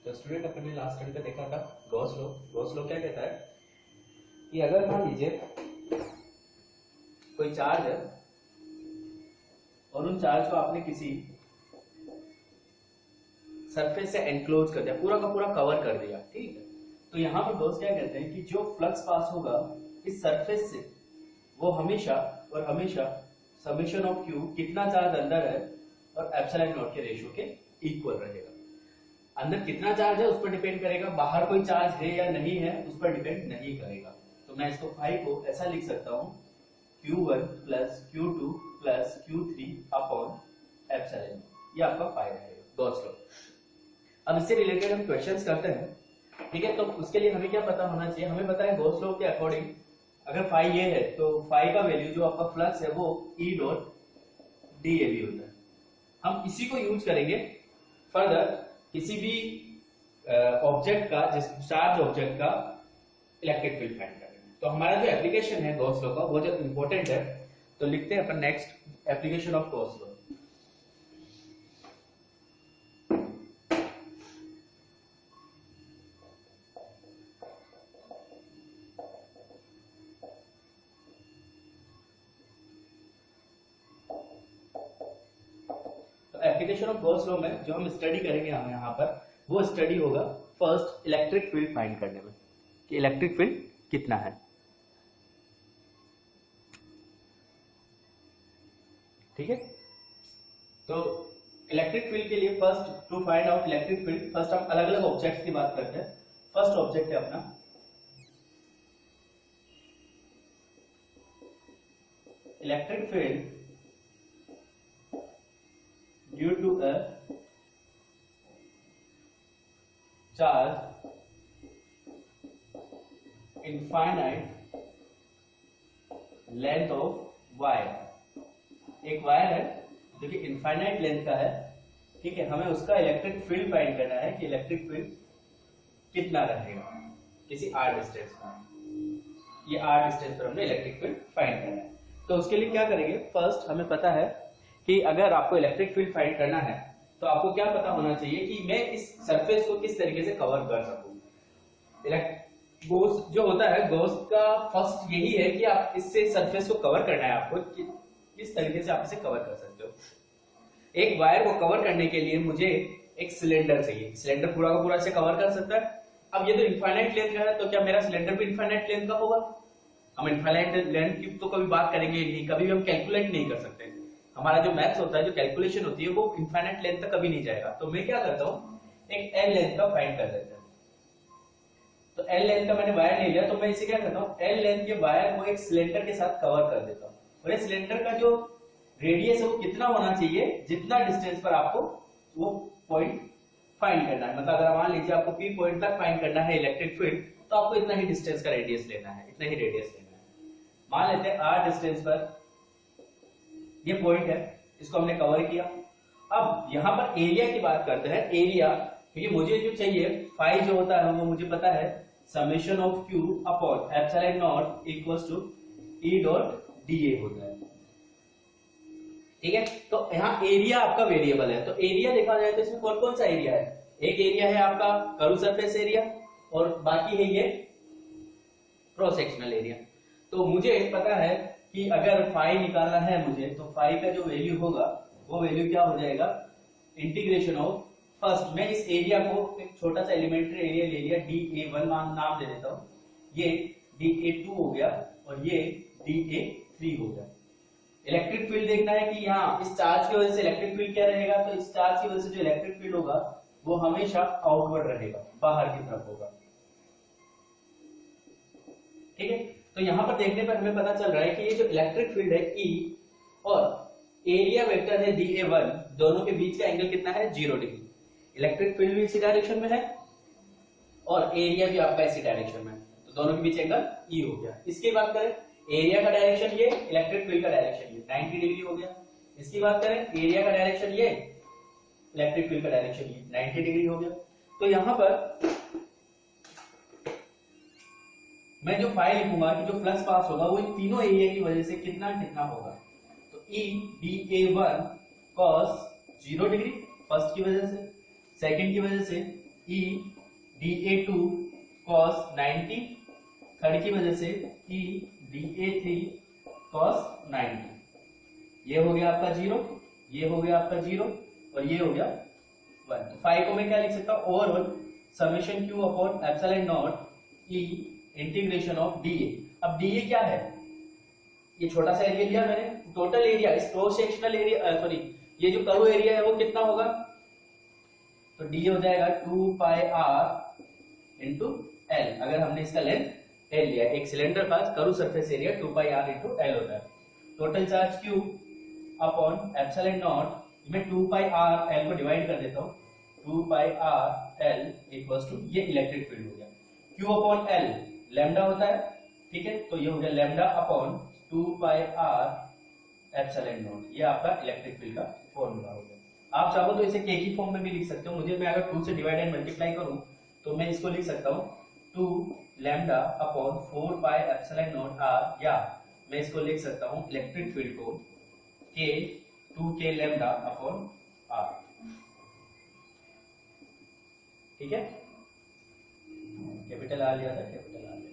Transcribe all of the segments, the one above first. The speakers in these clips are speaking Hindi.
तो स्टूडेंट अपन ने लास्ट टाइम पे देखा था गॉस लॉ। गॉस लॉ क्या कहता है कि अगर मान लीजिए कोई चार्ज है और उन चार्ज को आपने किसी सरफेस से एनक्लोज कर दिया, पूरा का पूरा कवर कर दिया, ठीक है। तो यहाँ पर गॉस क्या कहते हैं कि जो फ्लक्स पास होगा इस सरफेस से वो हमेशा और हमेशा समेशन ऑफ क्यू कितना चार्ज अंदर है और एप्सिलॉन नॉट के रेशियो के इक्वल रहेगा। अंदर कितना चार्ज है उस पर डिपेंड करेगा, बाहर कोई चार्ज है या नहीं है उस पर डिपेंड नहीं करेगा। तो मैं इसको फाई को ऐसा लिख सकता हूं Q1 plus Q2 plus Q3 upon epsilon. ये आपका फाई रहेगा गॉस लॉ। अब इससे रिलेटेड हम क्वेश्चंस करते हैं, ठीक है। तो उसके लिए हमें क्या पता होना चाहिए, हमें पता है गॉस लॉ के अकॉर्डिंग अगर फाई ये है तो फाई का वैल्यू जो आपका फ्लक्स है वो E डॉट DAB होता है। हम इसी को यूज करेंगे फर्दर किसी भी ऑब्जेक्ट का, जिस चार्ज ऑब्जेक्ट का इलेक्ट्रिक फील्ड फाइंड करेंगे। तो हमारा जो एप्लीकेशन है गॉस लॉ का वो जो इंपॉर्टेंट है, तो लिखते हैं अपन next application of Gauss law. Application of Gauss law में जो हम स्टडी करेंगे हम यहाँ पर वो स्टडी होगा फर्स्ट इलेक्ट्रिक फील्ड फाइंड करने में कि इलेक्ट्रिक फील्ड कितना है, ठीक है। तो इलेक्ट्रिक फील्ड के लिए first to find out electric field, first हम अलग अलग ऑब्जेक्ट्स की बात करते हैं। फर्स्ट ऑब्जेक्ट है अपना electric field due to a charge infinite length of wire। एक वायर है जो कि इनफाइनाइट लेंथ का है, ठीक है। हमें उसका इलेक्ट्रिक फील्ड फाइंड करना है कि इलेक्ट्रिक फील्ड कितना रहेगा किसी r डिस्टेंस पर। ये r डिस्टेंस पर हमने इलेक्ट्रिक फील्ड फाइंड करना है। तो उसके लिए क्या करेंगे, फर्स्ट हमें पता है कि अगर आपको इलेक्ट्रिक फील्ड फाइंड करना है तो आपको क्या पता होना चाहिए कि मैं इस सरफेस को किस तरीके से कवर कर सकूं। गॉस जो होता है, गॉस का फर्स्ट यही है कि आप इससे सरफेस को कवर करना है, आपको किस तरीके से आप इसे कवर कर सकते हो। एक वायर को कवर करने के लिए मुझे एक सिलेंडर चाहिए, सिलेंडर पूरा का पूरा इसे कवर कर सकता है। अब ये तो इनफाइनाइट लेंथ का है, तो क्या मेरा सिलेंडर भी इनफाइनाइट लेंथ का होगा? हम इनफाइनाइट लेंथ की तो कभी बात करेंगे नहीं, कभी भी हम कैलकुलेट नहीं कर सकते। हमारा जो मैथ्स होता है, जो कैलकुलेशन होती है वो इनफाइनाइट लेंथ तक कभी नहीं जाएगा। तो मैं क्या करता हूँ, एक एल लेंथ का फाइंड कर देता हूँ। तो एल लेंथ का मैंने वायर ले लिया, तो मैं इसे क्या करता हूँ, एल लेंथ के वायर को एक सिलेंडर के साथ कवर कर देता हूँ। और ये सिलेंडर का जो रेडियस है वो कितना होना चाहिए, जितना डिस्टेंस पर आपको वो पॉइंट फाइंड करना है। मतलब अगर मान लीजिए आपको पी पॉइंट तक फाइंड करना है इलेक्ट्रिक फील्ड, तो आपको इतना ही डिस्टेंस का रेडियस लेना है, इतना ही रेडियस लेना है। मान लेते हैं आर डिस्टेंस पर ये पॉइंट है, इसको हमने कवर किया। अब यहां पर एरिया की बात करते हैं। एरिया, क्योंकि मुझे जो चाहिए फाई जो होता है वो मुझे पता है summation of Q upon epsilon not equals to E dot D A होता है, ठीक है। तो यहाँ एरिया आपका वेरिएबल है। तो एरिया देखा जाए तो इसमें कौन कौन सा एरिया है, एक एरिया है आपका कर्व सरफेस एरिया और बाकी है ये क्रॉस सेक्शनल एरिया। तो मुझे पता है कि अगर फाई निकालना है मुझे, तो फाई का जो वैल्यू होगा वो वैल्यू क्या हो जाएगा, इंटीग्रेशन ऑफ, फर्स्ट मैं इस एरिया को एक छोटा सा एलिमेंट्री एरिया ले लिया, DA1 नाम दे देता हूं, ये DA2 हो गया और ये DA3 हो गया। इलेक्ट्रिक फील्ड देखना है कि यहाँ इस चार्ज की वजह से इलेक्ट्रिक फील्ड क्या रहेगा, तो इस चार्ज की वजह से जो इलेक्ट्रिक फील्ड होगा वो हमेशा आउटवर्ड रहेगा, बाहर की तरफ होगा, ठीक है। तो यहां पर देखने पर हमें पता चल रहा है कि ये जो इलेक्ट्रिक फील्ड है E और एरिया वेक्टर है DA1, दोनों के बीच का एंगल कितना है, 0 डिग्री। इलेक्ट्रिक फील्ड भी इसी डायरेक्शन में है और एरिया भी आपका इसी डायरेक्शन में है, तो दोनों के बीच एंगल E हो गया। इसकी बात करें, एरिया का डायरेक्शन ये, इलेक्ट्रिक फील्ड का डायरेक्शन ये, 90 डिग्री हो गया। इसकी बात करें, एरिया का डायरेक्शन ये, इलेक्ट्रिक फील्ड का डायरेक्शन ये, 90 डिग्री हो गया। तो यहां पर मैं जो फाई लिखूंगा कि जो फ्लक्स पास होगा वो इन तीनों एरिया की वजह से कितना कितना होगा। तो E DA1 cos 0 degree first की वजह से, सेकंड की वजह से E dA2 cos 90, थर्ड की वजह से E dA3 cos 90। ये हो गया आपका 0, ये हो गया आपका 0 और ये हो गया 1। तो फाई को मैं क्या लिख सकता हूँ, overall summation Q upon epsilon naught E integration of dA। अब dA क्या है, ये छोटा सा एरिया लिया मैंने, टोटल एरिया इस क्रॉस सेक्शनल एरिया सॉरी ये जो कर्व एरिया है वो कितना होगा, तो डी हो जाएगा 2 पाई आर इंटू एल। अगर हमने इसका लेंथ एल लिया, एक सिलेंडर का curve surface area 2 pi R into L होता है। Total charge Q upon epsilon not, मैं 2 पाई आर एल को डिवाइड कर देता हूँ, 2 pi R L equals to ये इलेक्ट्रिक फील्ड हो गया। क्यू अपॉन एल लैम्डा होता है, ठीक है, तो ये हो गया lambda upon 2 pi R epsilon not. ये आपका इलेक्ट्रिक फील्ड का फॉर्मूला हो गया। आप चाहो तो इसे के की फॉर्म में भी लिख सकते हो। मुझे मैं अगर 2 से डिवाइड एंड मल्टीप्लाई करूं तो मैं इसको लिख सकता हूं 2 lambda upon 4 pi epsilon not R, या मैं इसको लिख सकता हूं इलेक्ट्रिक फील्ड को के 2k लैम्डा अपॉन आर। ठीक है, कैपिटल आर लिया था, कैपिटल आर लिया।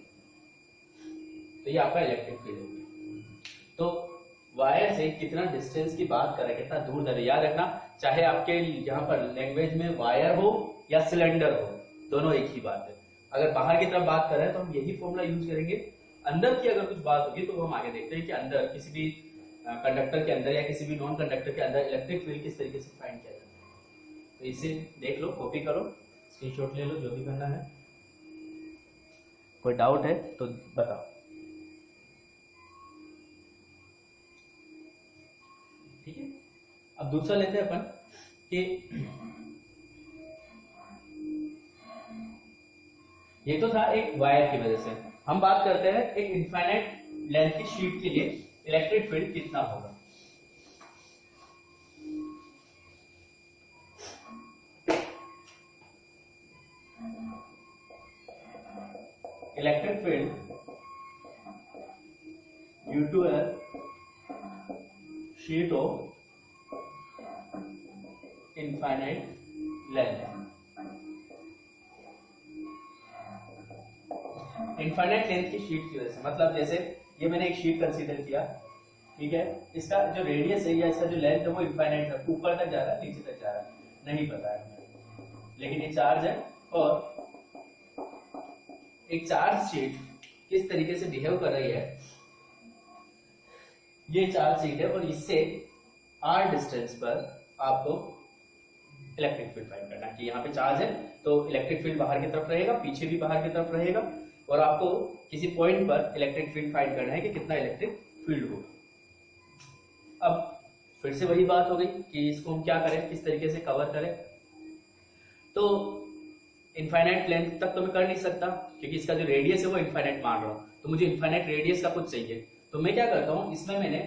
तो ये आपका इलेक्ट्रिक फील्ड हो गया। तो वायर से कितना डिस्टेंस की बात करें, कितना दूर है, याद रखना चाहे आपके यहाँ पर लैंग्वेज में वायर हो या सिलेंडर हो, दोनों एक ही बात है। अगर बाहर की तरफ बात करें तो हम यही फॉर्मूला यूज करेंगे। अंदर की अगर कुछ बात होगी तो हम आगे देखते हैं कि अंदर किसी भी कंडक्टर के अंदर या किसी भी नॉन कंडक्टर के अंदर इलेक्ट्रिक फील्ड किस तरीके से फाइंड किया जाता है। तो इसे देख लो, कॉपी करो, स्क्रीनशॉट ले लो, जो भी करना है। कोई डाउट है तो बताओ। ठीक है, अब दूसरा लेते हैं अपन कि ये तो था एक वायर की वजह से। हम बात करते हैं एक इनफाइनाइट लेंथ की शीट के लिए इलेक्ट्रिक फील्ड कितना होगा। Electric field due to a sheet of infinite length. Infinite length की शीट की वजह से, मतलब जैसे ये मैंने एक शीट कंसीडर किया, ठीक है, इसका जो रेडियस है या इसका जो लेंथ है वो इनफाइनाइट है, ऊपर तक जा रहा है, नीचे तक जा रहा है, नहीं पता है, लेकिन ये चार्ज है। और एक चार्ज शीट किस तरीके से बिहेव कर रही है, ये चार्ज शीट है और इससे r डिस्टेंस पर आपको इलेक्ट्रिक फील्ड फाइंड करना है कि यहाँ पे चार्ज है तो इलेक्ट्रिक फील्ड बाहर की तरफ रहेगा, पीछे भी बाहर की तरफ रहेगा, और आपको किसी पॉइंट पर इलेक्ट्रिक फील्ड फाइंड करना है कि कितना इलेक्ट्रिक फील्ड होगा। अब फिर से वही बात हो गई कि इसको हम क्या करें, किस तरीके से कवर करें। तो इनफाइनाइट लेंथ तक तो मैं कर नहीं सकता क्योंकि इसका जो रेडियस है वो इनफाइनाइट मान रहा हूँ, तो मुझे इनफाइनाइट रेडियस का कुछ चाहिए। तो मैं क्या करता हूँ, इसमें मैंने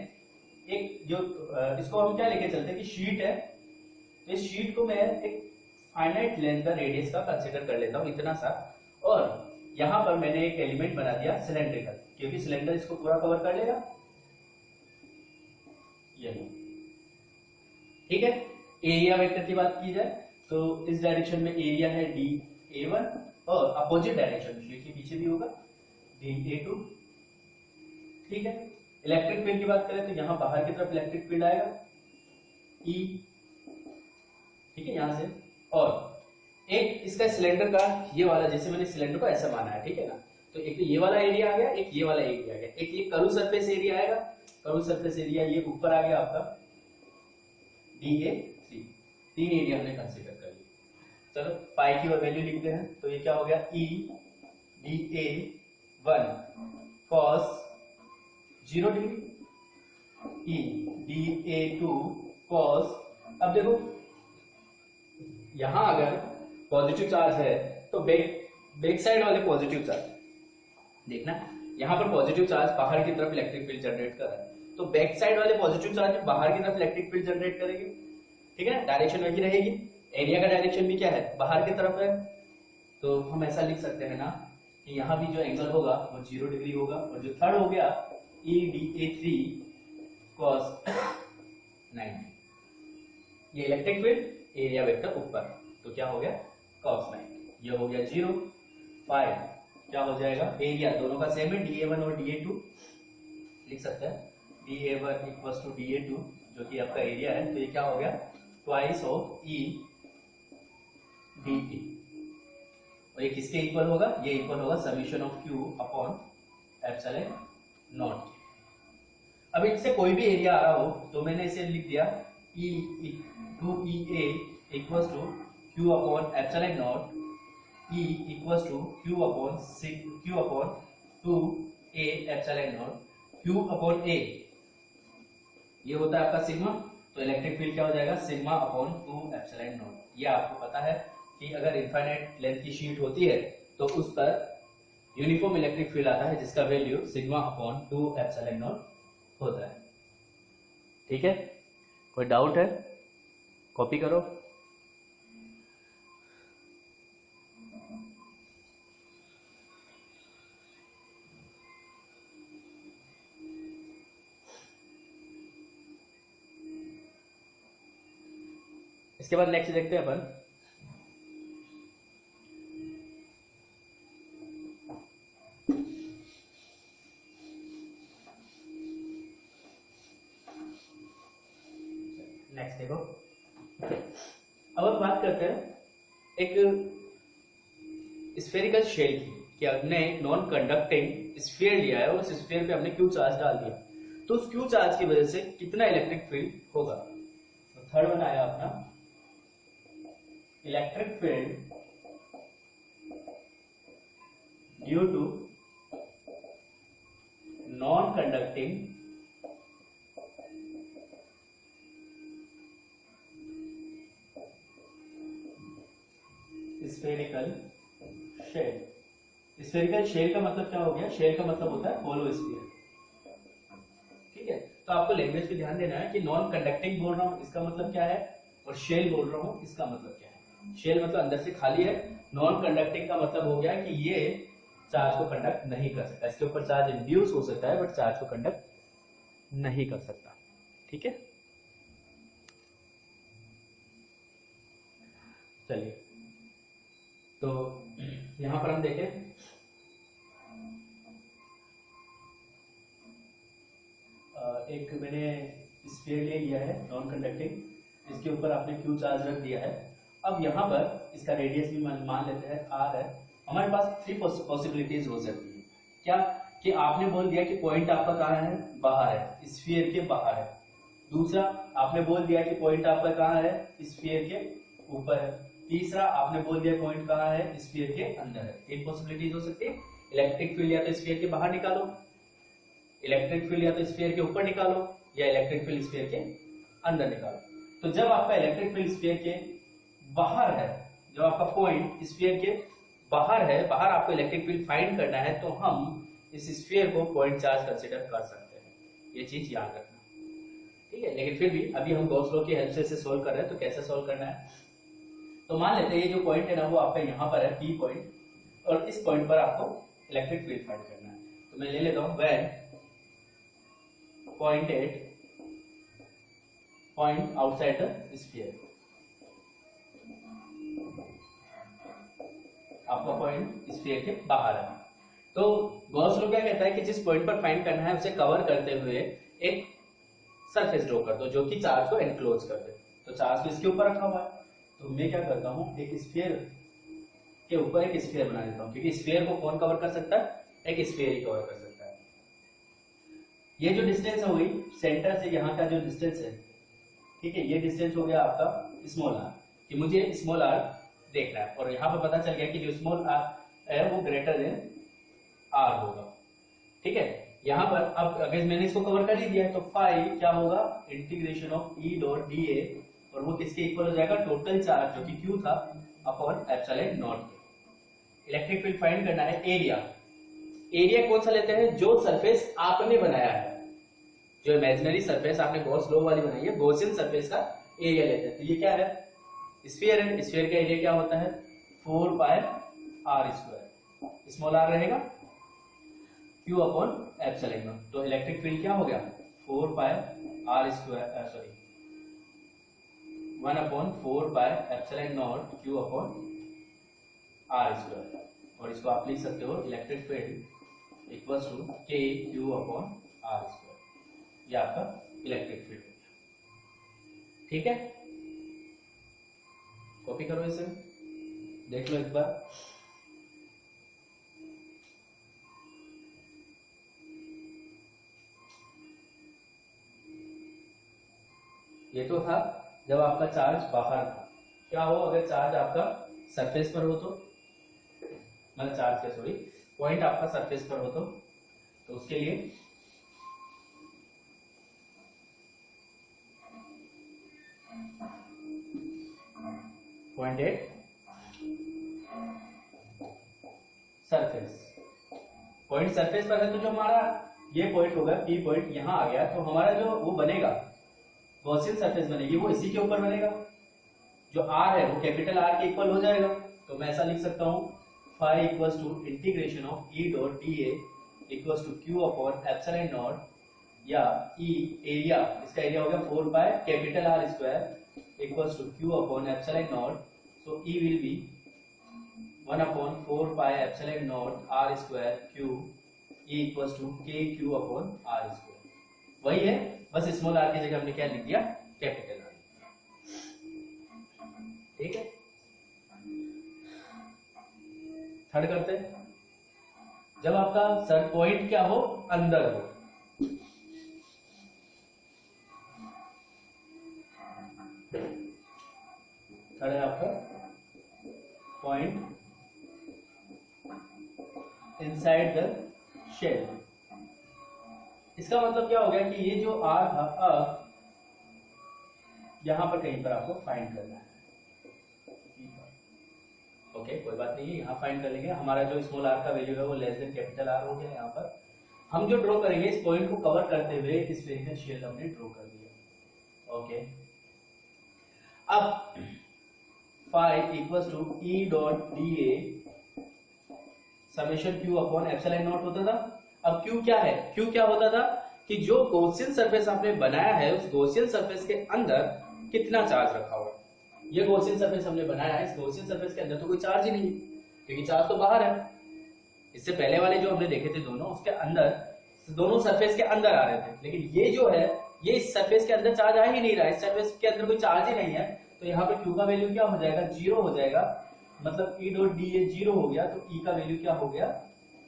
एक जो इसको हम क्या लेके चलते हैं कि शीट है, इस शीट को मैं एक फाइनाइट लेंथ का रेडियस का कंसीडर कर लेता हूँ इतना सा, और यहां पर मैंने एक एलिमेंट बना दिया सिलेंड्रिकल, क्योंकि सिलेंडर इसको पूरा कवर कर लेगा। यही ठीक है। एरिया वेक्टर की बात की जाए तो इस डायरेक्शन में एरिया है dA1 और अपोजिट डायरेक्शन शीट के पीछे भी होगा dA2। ठीक है, इलेक्ट्रिक फील्ड की बात करें तो यहां बाहर की तरफ इलेक्ट्रिक फील्ड आएगा E, ठीक है, यहां से। और एक इसका सिलेंडर का ये वाला, जैसे मैंने सिलेंडर को ऐसा माना है, ठीक है ना, तो एक तो ये वाला एरिया आ गया, एक ये वाला एरिया आ गया, एक ये कर्व सरफेस एरिया आएगा, कर्व सरफेस एरिया ये ऊपर आ गया आपका dA3। तीन एरिया हमने कंसीडर कर लिया। चलो पाई की वैल्यू लिखते हैं, तो ये क्या हो गया E dA1 cos 0 degree, E dA2 cos। अब देखो यहां अगर पॉजिटिव चार्ज है तो बैक साइड वाले पॉजिटिव चार्ज देखना, यहां पर पॉजिटिव चार्ज बाहर की तरफ इलेक्ट्रिक फील्ड जनरेट कर रहा है, तो बैक साइड वाले पॉजिटिव चार्ज बाहर की तरफ इलेक्ट्रिक फील्ड जनरेट करेंगे। ठीक है, डायरेक्शन वही रहेगी, एरिया का डायरेक्शन भी क्या है, बाहर की तरफ है। तो हम ऐसा लिख सकते हैं ना कि यहाँ भी जो एंगल होगा वो 0 डिग्री होगा, और जो थर्ड हो गया E dA3 cos 90, ये इलेक्ट्रिक फील्ड, एरिया वेक्टर ऊपर, तो क्या हो गया cos 90। ये हो गया 0। फाइव क्या हो जाएगा, एरिया दोनों का सेम है, dA1 और dA2 लिख सकते हैं, dA1 इक्वल टू dA2 जो कि आपका एरिया है, तो ये क्या हो गया, ट्वाइस ऑफ E dt। और ये किसके इक्वल होगा, ये इक्वल होगा summation of Q upon epsilon not. अब इनसे कोई भी एरिया आ रहा हो तो मैंने इसे लिख दिया E 2EA equal to Q upon epsilon naught, E equal to Q upon 2A epsilon naught, Q upon A ये होता है आपका सिग्मा, तो इलेक्ट्रिक फील्ड क्या हो जाएगा, सिग्मा अपॉन 2 एप्सिलॉन नॉट। ये आपको पता है कि अगर इनफाइनाइट लेंथ की शीट होती है तो उस पर यूनिफॉर्म इलेक्ट्रिक फील्ड आता है जिसका value sigma upon 2 epsilon naught होता है। ठीक है, कोई डाउट है, कॉपी करो। इसके बाद नेक्स्ट देखते हैं अपन, नेक्स्ट देखो। अब हम बात करते हैं एक स्फेरिकल शेल की, कि हमने एक नॉन कंडक्टिंग स्फीयर लिया है और उस स्फीयर पे हमने क्यू चार्ज डाल दिया, तो उस क्यू चार्ज की वजह से कितना इलेक्ट्रिक फील्ड होगा। तो थर्ड वन आया अपना, electric field due to non conducting spherical shell. Spherical shell का मतलब क्या हो गया, शेल का मतलब होता है होलो स्फीयर। ठीक है, तो आपको लैंग्वेज पे ध्यान देना है कि नॉन कंडक्टिंग बोल रहा हूं इसका मतलब क्या है, और शेल बोल रहा हूं इसका मतलब क्या है। शेल मतलब अंदर से खाली है, नॉन कंडक्टिंग का मतलब हो गया कि ये चार्ज को कंडक्ट नहीं कर सकता, इसके ऊपर चार्ज इंड्यूस हो सकता है बट चार्ज को कंडक्ट नहीं कर सकता। ठीक है, चलिए तो यहां पर हम देखें, एक मैंने स्फीयर ले लिया है नॉन कंडक्टिंग, इसके ऊपर आपने क्यू चार्ज रख दिया है। अब यहाँ पर इसका रेडियस भी मान लेते हैं आर है। हमारे पास थ्री पॉसिबिलिटीज हो सकती है, क्या कि आपने बोल दिया कि पॉइंट आपका कहाँ है, बाहर है, स्फीयर के बाहर है। दूसरा आपने बोल दिया कि पॉइंट आपका कहाँ है, स्फीयर के ऊपर है। तीसरा आपने बोल दिया पॉइंट कहाँ है, स्फीयर के अंदर है। तीन पॉसिबिलिटीज हो सकती है, इलेक्ट्रिक फील्ड या तो स्फीयर के बाहर निकालो, इलेक्ट्रिक फील्ड या तो स्फीयर के ऊपर निकालो, या इलेक्ट्रिक फील्ड स्फीयर के अंदर निकालो। तो जब आपका इलेक्ट्रिक फील्ड स्फीयर के बाहर है, जब आपका पॉइंट स्फीयर के बाहर है, बाहर आपको इलेक्ट्रिक फील्ड फाइंड करना है, तो हम इस स्फीयर को पॉइंट चार्ज कंसीडर कर सकते हैं। ये चीज याद रखना, ठीक है। लेकिन फिर भी अभी हम गॉस लॉ की हेल्प से इसे सोल्व कर रहे हैं, तो कैसे सोल्व करना है, तो मान लेते हैं ये जो पॉइंट है ना वो आपका यहाँ पर है पी पॉइंट, और इस पॉइंट पर आपको इलेक्ट्रिक फील्ड फाइंड करना है। तो मैं ले लेता हूं when point at point outside the sphere, आपका पॉइंट स्फीयर के बाहर है। तो गॉस लॉ क्या कहता है कि जिस पॉइंट पर फाइंड करना है उसे कवर करते हुए एक सरफेस ड्रॉ कर दो जो कि चार्ज को एनक्लोज कर दे। तो चार्ज तो इसके ऊपर रखा हुआ है, तो मैं क्या करता हूं, एक स्फीयर के ऊपर एक स्फीयर बना देता हूं, क्योंकि स्फीयर को कौन कवर कर सकता है, एक स्फीयर ही कवर कर सकता है। ये जो डिस्टेंस है वही सेंटर से यहाँ का जो डिस्टेंस है, ठीक है, ये डिस्टेंस हो गया आपका स्मॉल आर, कि मुझे स्मॉल आर देखना है, और यहाँ पर पता चल गया कि जो स्मॉल आर है वो ग्रेटर देन आर होगा। ठीक है, यहाँ पर अब अगर मैंने इसको कवर कर ही दिया है तो फाई क्या होगा, integration of E dot D ए, और वो किसके इक्वल हो जाएगा, टोटल चार्ज जो कि क्यू था upon epsilon not. Electric field find करना है एरिया। एरिया कौन सा लेते हैं, जो सरफेस आपने बनाया है, जो इमेजिनरी सरफेस आपने गॉस लॉ वाली बनाई है, गॉसियन सरफेस का एरिया लेते हैं। तो ये क्या है, स्फीयर है, स्फीयर का एरिया क्या होता है 4 pi R square, small R रहेगा क्यू अपॉन एप्सिलॉन नॉट। तो इलेक्ट्रिक फील्ड क्या हो गया 4 pi R square, sorry 1 upon 4 pi epsilon naught Q upon R square, और इसको आप लिख सकते हो electric field equals to K Q upon R square, ये आपका इलेक्ट्रिक फील्ड। ठीक है, कॉपी करो इसे, देख लो एक बार। ये तो था जब आपका चार्ज बाहर था। क्या हो अगर चार्ज आपका सरफेस पर हो तो, मतलब चार्ज का सॉरी पॉइंट आपका सरफेस पर हो तो उसके लिए point at surface, point surface पर है तो जो हमारा ये पॉइंट होगा पी पॉइंट यहां आ गया, तो हमारा जो वो बनेगा गॉसियन सरफेस बनेगी वो इसी के ऊपर बनेगा। जो आर है वो कैपिटल आर के इक्वल हो जाएगा, तो मैं ऐसा लिख सकता हूं phi equals to integration of E dot D A equals to Q upon epsilon naught, या ई एरिया, इसका एरिया हो गया 4 pi capital R square equals to Q upon epsilon naught, so E will be 1 upon 4 pi epsilon not R square Q, E equals to K Q upon R square. वही है, बस स्मॉल आर की जगह हमने क्या लिख दिया, कैपिटल आर। ठीक है, थर्ड करते हैं, जब आपका सर पॉइंट क्या हो, अंदर हो, थर्ड है आपका पॉइंट इनसाइड द शेल। इसका मतलब क्या हो गया कि ये जो आर था अब यहां पर कहीं पर आपको फाइंड करना है। ओके, कोई बात नहीं है, यहाँ फाइंड कर लेंगे। हमारा जो स्मॉल आर का वैल्यू है वो लेस देन कैपिटल आर हो गया। यहाँ पर हम जो ड्रॉ करेंगे इस पॉइंट को कवर करते हुए स्फेरिकल शेल हमने ड्रॉ कर दिया। ओके, अब phi equals to E dot D A summation Q upon epsilon naught होता था। अब क्यू क्या है, क्यू क्या होता था कि जो गॉसियन सरफेस आपने बनाया है उस गॉसियन सरफेस के अंदर कितना चार्ज रखा हुआ है। ये गॉसियन सरफेस हमने बनाया है, इस गॉसियन सरफेस के अंदर तो कोई चार्ज ही नहीं है क्योंकि चार्ज तो बाहर है। इससे पहले वाले जो हमने देखे थे दोनों, उसके अंदर दोनों सरफेस के अंदर आ रहे थे, लेकिन ये जो है ये इस सरफेस के अंदर चार्ज आ ही नहीं रहा है, इस सरफेस के अंदर कोई चार्ज ही नहीं है, तो यहाँ पे क्यू का वैल्यू क्या हो जाएगा, जीरो हो जाएगा। मतलब ई डॉट डी ए जीरो हो गया, तो ई का वैल्यू क्या हो गया,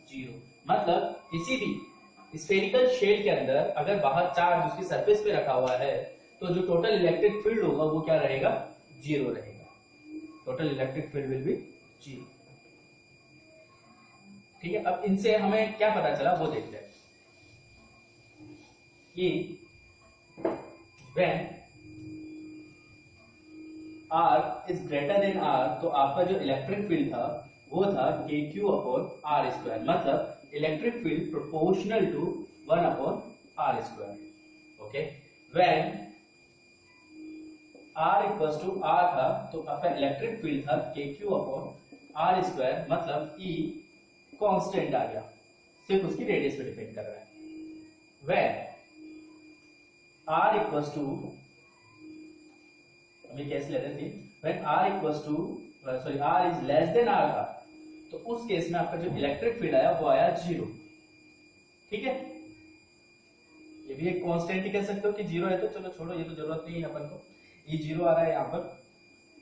जीरो। मतलब किसी भी स्फेरिकल शेल के अंदर अगर बाहर चार्ज उसकी सरफेस पे रखा हुआ है तो जो टोटल इलेक्ट्रिक फील्ड होगा वो क्या रहेगा, जीरो रहेगा। Total electric field will be zero. ठीक है, अब इनसे हमें क्या पता चला वो देखते हैं कि when R is greater than R, तो आपका जो इलेक्ट्रिक फील्ड था वो था K Q upon R square, मतलब electric field proportional to 1 upon R square. Okay, when R equals to R था तो आपका इलेक्ट्रिक फील्ड था K Q upon R square, मतलब E कांस्टेंट आ गया, सिर्फ उसकी रेडियस पे डिपेंड कर रहा है। व्हेन R इक्वल्स टू, अभी कैसे ले रहे थे, when R equals to sorry R is less than R था तो उस केस में आपका जो इलेक्ट्रिक फील्ड आया वो आया जीरो। ठीक है, ये भी एक कांस्टेंट ही कह सकते हो कि जीरो है, तो चलो छोड़ो, ये तो जरूरत नहीं है अपन को, ये जीरो आ रहा है यहाँ पर।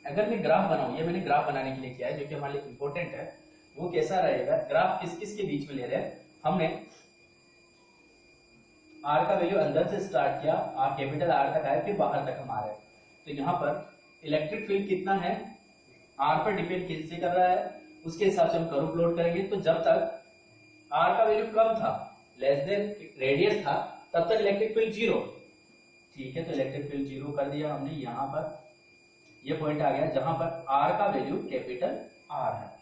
अगर मैं ग्राफ बनाऊं, ये मैंने ग्राफ बनाने के लिए किया है जो कि हमारे लिए इंपॉर्टेंट है, वो कैसा रहेगा, ग्राफ किस किस के बीच में ले रहे हैं, हमने आर का वैल्यू अंदर से स्टार्ट किया, आर कैपिटल आर तक आया, फिर बाहर तक हम आ रहे हैं, तो यहाँ पर इलेक्ट्रिक फील्ड कितना है आर पर डिपेंड किससे कर रहा है, उसके हिसाब से हम कर्व प्लॉट करेंगे। तो जब तक आर का वैल्यू कम था, लेस देन रेडियस था, तब तक इलेक्ट्रिक फील्ड जीरो। ठीक है, तो इलेक्ट्रिक फील्ड जीरो कर दिया हमने, यहाँ पर ये पॉइंट आ गया जहां पर आर का वैल्यू कैपिटल आर है।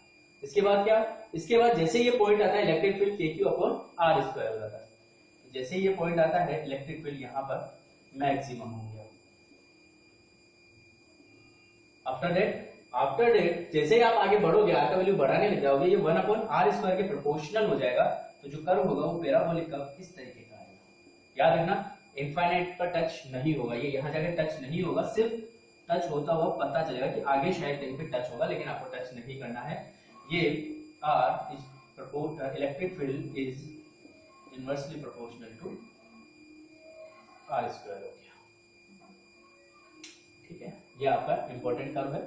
इसके बाद क्या, इसके बाद जैसे ये पॉइंट आता है इलेक्ट्रिक फील्ड के क्यू अपॉन आर स्क्वायर हो जाता है, जैसे ये पॉइंट आता है इलेक्ट्रिक फील्ड यहाँ पर मैक्सिमम हो गया। आफ्टर डेट जैसे ही आप आगे बढ़ोगे, आर का वैल्यू बढ़ाने लग जाओगे, ये 1 अपॉन आर स्क्वायर के प्रोपोर्शनल हो जाएगा, तो जो कर्व होगा वो पैराबोलिक कर्व इस तरीके का आएगा। याद रखना, इनफाइनाइट पर टच नहीं होगा, ये यहाँ जाकर टच नहीं होगा, सिर्फ टच होता हुआ पता चलेगा कि आगे शायद कहीं पे टच होगा, लेकिन आपको टच नहीं करना है। ये R is electric field is inversely proportional to R square हो गया। ठीक है, ये आपका इंपॉर्टेंट कर्व है,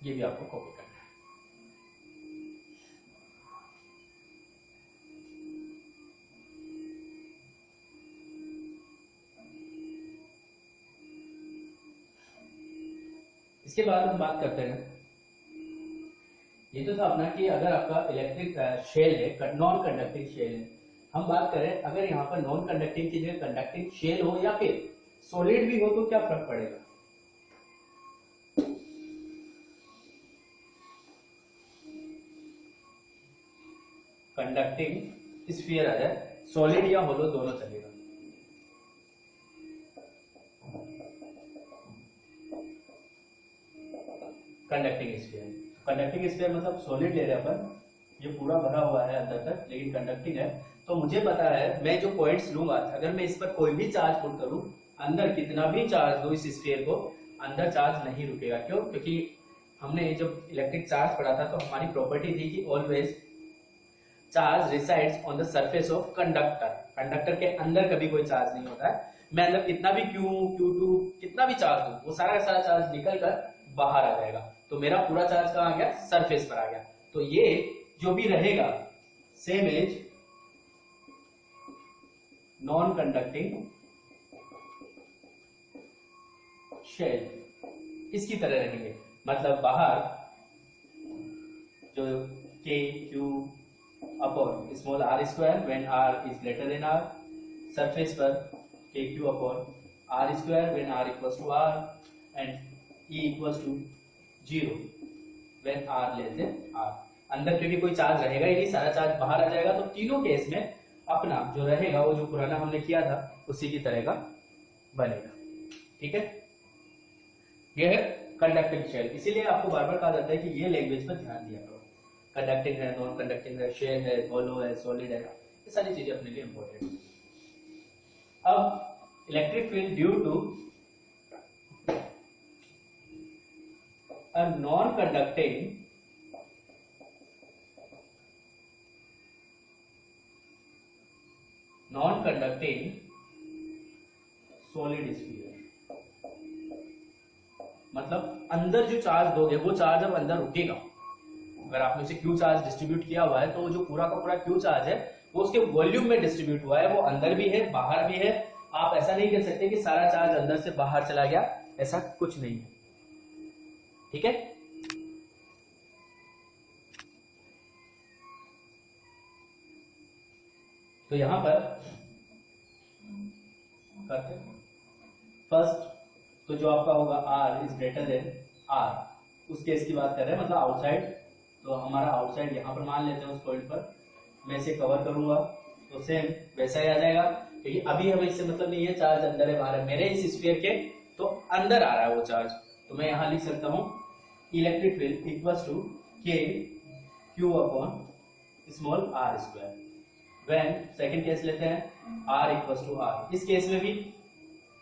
ये भी आपको कॉपी करना है। इसके बाद हम बात करते हैं, ये तो था अपना कि अगर आपका इलेक्ट्रिक शेल है, नॉन कंडक्टिंग शेल है, हम बात करें अगर यहाँ पर नॉन कंडक्टिंग की जगह कंडक्टिंग शेल हो या फिर सॉलिड भी हो तो क्या फर्क पड़ेगा। कंडक्टिंग स्फीयर आ जाए, सॉलिड या होलो दोनों चलेगा। कंडक्टिंग स्फीयर मतलब सॉलिड ले रहे हैं अपन, ये पूरा भरा हुआ है अंदर तक लेकिन कंडक्टिंग है, तो मुझे पता है मैं जो पॉइंट्स लूंगा, अगर मैं इस पर कोई भी चार्ज पुट करूं, अंदर कितना भी चार्ज दो इस स्फीयर को, अंदर चार्ज नहीं रुकेगा। क्यों? क्योंकि हमने जब इलेक्ट्रिक चार्ज पढ़ा था तो हमारी प्रॉपर्टी थी कि always charge resides on the surface of conductor. Conductor के अंदर कभी कोई चार्ज नहीं होता है, मैं अंदर कितना भी Q2 कितना भी चार्ज दूं, वो सारा का सारा चार्ज निकल कर बाहर आ जाएगा, तो मेरा पूरा चार्ज कहां आ गया, सरफेस पर आ गया। तो ये जो भी रहेगा same as non conducting shell, इसकी तरह रहेंगे, मतलब बाहर जो Q upon small r square when r is greater than r, surface पर Q upon r square when r equals to r and E equals to 0 when r less than r। अंदर क्योंकि कोई चार्ज रहेगा ही नहीं, सारा चार्ज बाहर आ जाएगा, तो तीनों केस में अपना जो रहेगा वो जो पुराना हमने किया था उसी की तरह का बनेगा। ठीक है, यह है कंडक्टिंग शेल। इसीलिए आपको बार बार कहा जाता है कि ये लैंग्वेज पर ध्यान दिया करो, कंडक्टिंग है, नॉन कंडक्टिंग है, शेल है, होलो है, सॉलिड है, ये सारी चीजें अपने लिए इंपॉर्टेंट है। अब electric field due to a non-conducting solid sphere, मतलब अंदर जो चार्ज दोगे वो चार्ज अब अंदर रुकेगा। अगर आपने उसे Q चार्ज डिस्ट्रीब्यूट किया हुआ है तो वो जो पूरा का पूरा Q चार्ज है वो उसके वॉल्यूम में डिस्ट्रीब्यूट हुआ है, वो अंदर भी है बाहर भी है। आप ऐसा नहीं कह सकते कि सारा चार्ज अंदर से बाहर चला गया, ऐसा कुछ नहीं है। ठीक है, तो यहां पर करते फर्स्ट, तो जो आपका होगा r is greater than r, उस केस की बात कर रहे हैं, मतलब आउटसाइड। तो हमारा आउटसाइड यहां पर मान लेते हैं, उस पॉइंट पर मैं इसे कवर करूंगा तो सेम वैसा ही आ जाएगा, क्योंकि अभी हमें इससे मतलब नहीं है चार्ज अंदर है बाहर है, मेरे इस स्फीयर के तो अंदर आ रहा है वो चार्ज। तो मैं यहां लिख सकता हूं electric field equals to Q upon small r square when, second case लेते हैं r इक्वल्स टू r। इस केस में भी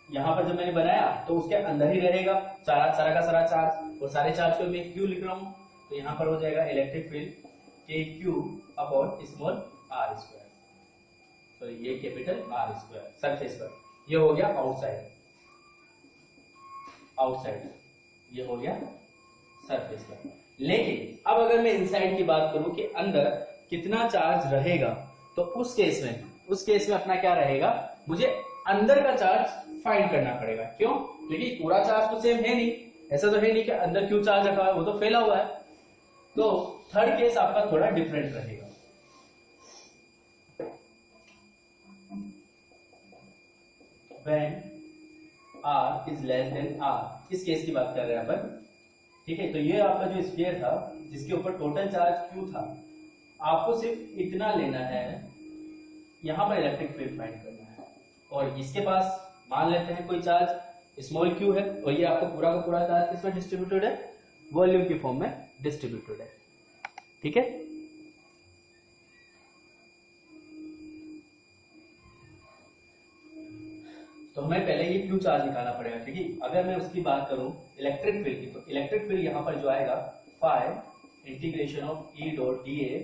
यहां पर जब मैंने बनाया तो उसके अंदर ही रहेगा सारा का सारा चार्ज, और सारे चार्ज को मैं Q लिख रहा हूं, तो यहां पर हो जाएगा electric field Q upon small r square, तो ये कैपिटल R स्क्वायर सरफेस पर, ये हो गया आउटसाइड, ये हो गया सरफेस पर। लेकिन अब अगर मैं इनसाइड की बात करूं कि अंदर कितना चार्ज रहेगा, तो उस केस में अपना क्या रहेगा, मुझे अंदर का चार्ज फाइंड करना पड़ेगा। क्यों? क्योंकि पूरा चार्ज तो सेम है नहीं, ऐसा तो है नहीं कि अंदर क्यों चार्ज रखा है, वो तो फैला हुआ है। तो थर्ड केस आपका थोड़ा डिफरेंट रहेगा। When r is less than r, इस केस की बात कर रहे हैं अपन। ठीक है, तो ये आपका जो स्फीयर था जिसके ऊपर टोटल चार्ज Q था, आपको सिर्फ इतना लेना है, यहां पर इलेक्ट्रिक फील्ड फाइंड करना है, और इसके पास मान लेते हैं कोई चार्ज स्मॉल q है, और ये आपको पूरा का पूरा चार्ज किसमें डिस्ट्रीब्यूटेड है, वॉल्यूम की फॉर्म में डिस्ट्रीब्यूटेड है। ठीक है, तो हमें पहले ये Q चार्ज निकालना पड़ेगा, क्योंकि अगर मैं उसकी बात करूं इलेक्ट्रिक फील्ड की, तो इलेक्ट्रिक फील्ड यहां पर जो आएगा phi integration of E dot D A,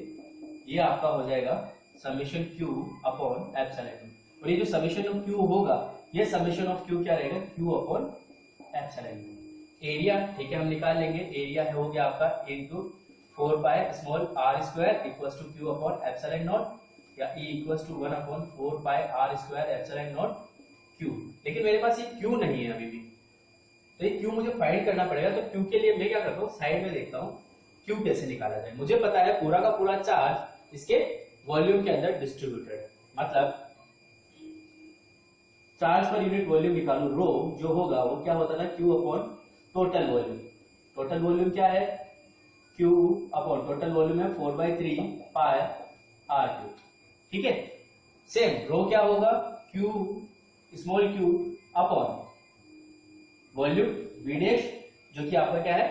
ये आपका हो जाएगा समेशन क्यू अपॉन एप्सिलॉन। और ये जो समेशन ऑफ क्यू होगा, ये समेशन ऑफ क्यू क्या रहेगा, क्यू अपॉन एप्सिलॉन। एरिया ठीक है हम निकाल लेंगे, एरिया है हो गया आपका into 4 pi small R square equals to Q upon epsilon naught, या E equals to 1 upon 4 pi R square epsilon naught Q. लेकिन मेरे पास ये क्यू नहीं है अभी भी, तो ये क्यू मुझे फाइंड करना पड़ेगा। तो क्यू के लिए मैं क्या करता हूँ, साइड में देखता हूँ क्यू कैसे निकाला जाए। मुझे पता है पूरा का पूरा चार्ज इसके वॉल्यूम के अंदर डिस्ट्रीब्यूटेड, मतलब चार्ज पर यूनिट वॉल्यूम निकालू, रो जो होगा वो क्या होता है, Q upon total volume. Total volume क्या है, क्यू अपॉन टोटल वॉल्यूम है 4/3 पाई आर क्यू। ठीक है, सेम रो क्या होगा, Q small Q upon volume we dash, जो कि आपका क्या है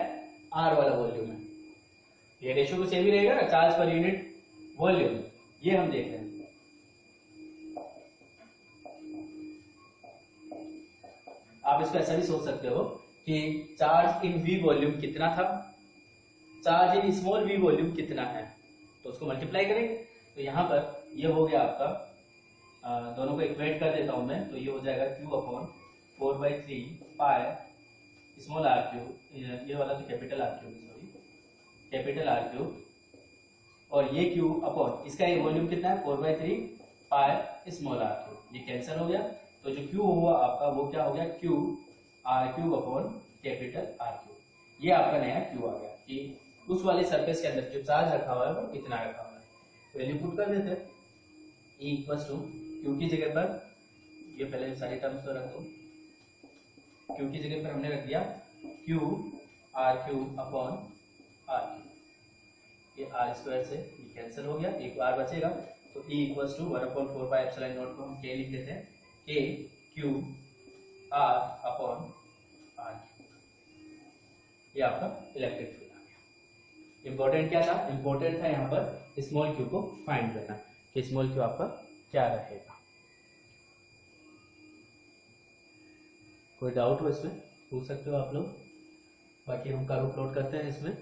आर वाला वॉल्यूम है। ये रेशियो तो सेम ही रहेगा ना, चार्ज पर यूनिट वॉल्यूम, ये हम देख रहे हैं। आप इसको ऐसा भी सोच सकते हो कि चार्ज इन वी वॉल्यूम कितना था, charge in small V volume कितना है, तो उसको मल्टीप्लाई करेंगे। तो यहां पर ये हो गया आपका, दोनों को इक्वेट कर देता हूं मैं, तो ये हो जाएगा Q upon 4/3 pi small R cube, ये वाला तो capital R cube, sorry capital R cube, और ये क्यू अपॉन इसका ये वॉल्यूम कितना है 4/3 पाई स्मॉल आर क्यूब, ये कैंसिल हो गया। तो जो क्यू हुआ आपका वो क्या हो गया, Q R cube upon capital R cube, ये आपका नया क्यू आ गया कि उस वाले सरफेस के अंदर जो चार्ज रखा हुआ है वो कितना रखा हुआ है। वैल्यू पुट कर देते हैं, ई इक्वल्स टू क्यू की जगह पर, ये पहले सारी टर्म्स तो रख दो, क्यू की जगह पर हमने रख दिया Q R cube upon R cube, ये आर स्क्वायर से ये कैंसिल हो गया, एक आर बचेगा। तो E equals to 1/4 pi epsilon naught को हम के लिख देते हैं, K Q R upon R cube, ये आपका इलेक्ट्रिक फील्ड आ गया। इंपॉर्टेंट क्या था, इंपॉर्टेंट था यहाँ पर स्मॉल क्यू को फाइंड करना, कि स्मॉल क्यू आपका क्या रहेगा। कोई डाउट हो इसमें पूछ सकते हो आप लोग, बाकी हम कर्व प्लॉट करते हैं इसमें।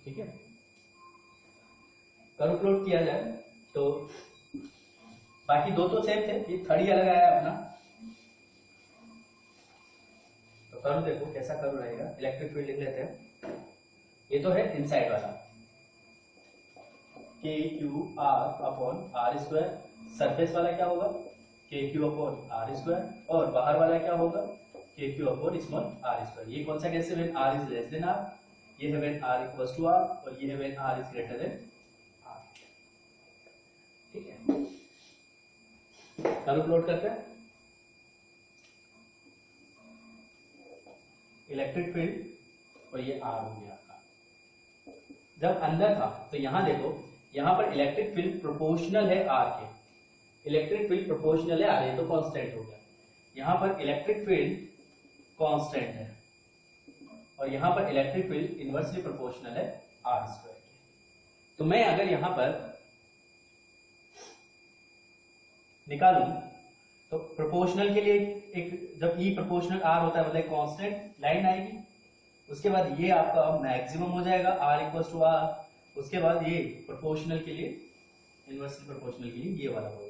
ठीक है, कर्व प्लॉट किया जाए तो बाकी दो तो सेम थे, ये थर्ड ही अलग आया अपना। तो कर्व देखो कैसा कर्व रहेगा, इलेक्ट्रिक फील्ड लिख लेते हैं। ये तो है इनसाइड वाला, K Q R upon R square, surface वाला क्या होगा K Q upon R square, और बाहर वाला क्या होगा K Q upon small R square. ये कौन सा केस है, when R is less than R, ये है when R equals to R, और ये है when R is greater than R. ठीक है, कर्व प्लॉट करते हैं। इलेक्ट्रिक फील्ड और ये आर हो गया आपका। जब अंदर था तो यहां देखो, यहां पर इलेक्ट्रिक फील्ड प्रोपोर्शनल है आर के, इलेक्ट्रिक फील्ड प्रोपोर्शनल है आर, ये तो कांस्टेंट हो गया। यहां पर इलेक्ट्रिक फील्ड कांस्टेंट है, और यहां पर इलेक्ट्रिक फील्ड इनवर्सली प्रोपोर्शनल है आर स्क्वायर के। तो मैं अगर यहां पर निकालूं तो प्रोपोर्शनल के लिए एक, जब ई प्रोपोर्शनल आर होता है मतलब कांस्टेंट लाइन आएगी, उसके बाद ये आपका मैक्सिमम हो जाएगा आर इक्वल टू आर, उसके बाद ये प्रोपोर्शनल के लिए, इनवर्सली प्रोपोर्शनल के लिए ये वाला होगा।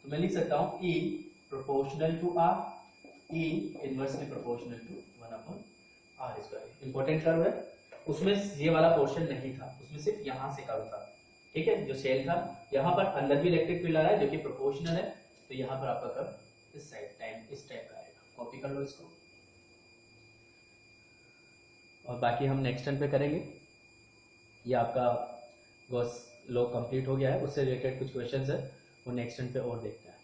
तो मैं लिख सकता हूं E proportional to R, E inversely proportional to 1/r square. Important curve है, उसमें ये वाला पोर्शन नहीं था, उसमें सिर्फ यहां से कर्व था। ठीक है, जो सेल था यहां पर अंदर भी इलेक्ट्रिक फील्ड आ रहा है जो कि प्रोपोर्शनल है, तो यहां पर आपका कर्व इस साइड टाइम इस टाइप का आएगा। कॉपी कर लो इसको, और बाकी हम नेक्स्ट टर्न पे करेंगे। ये आपका गॉस लॉ कंप्लीट हो गया है, उससे रिलेटेड कुछ क्वेश्चंस है वो नेक्स्ट टर्न पे और देखते हैं।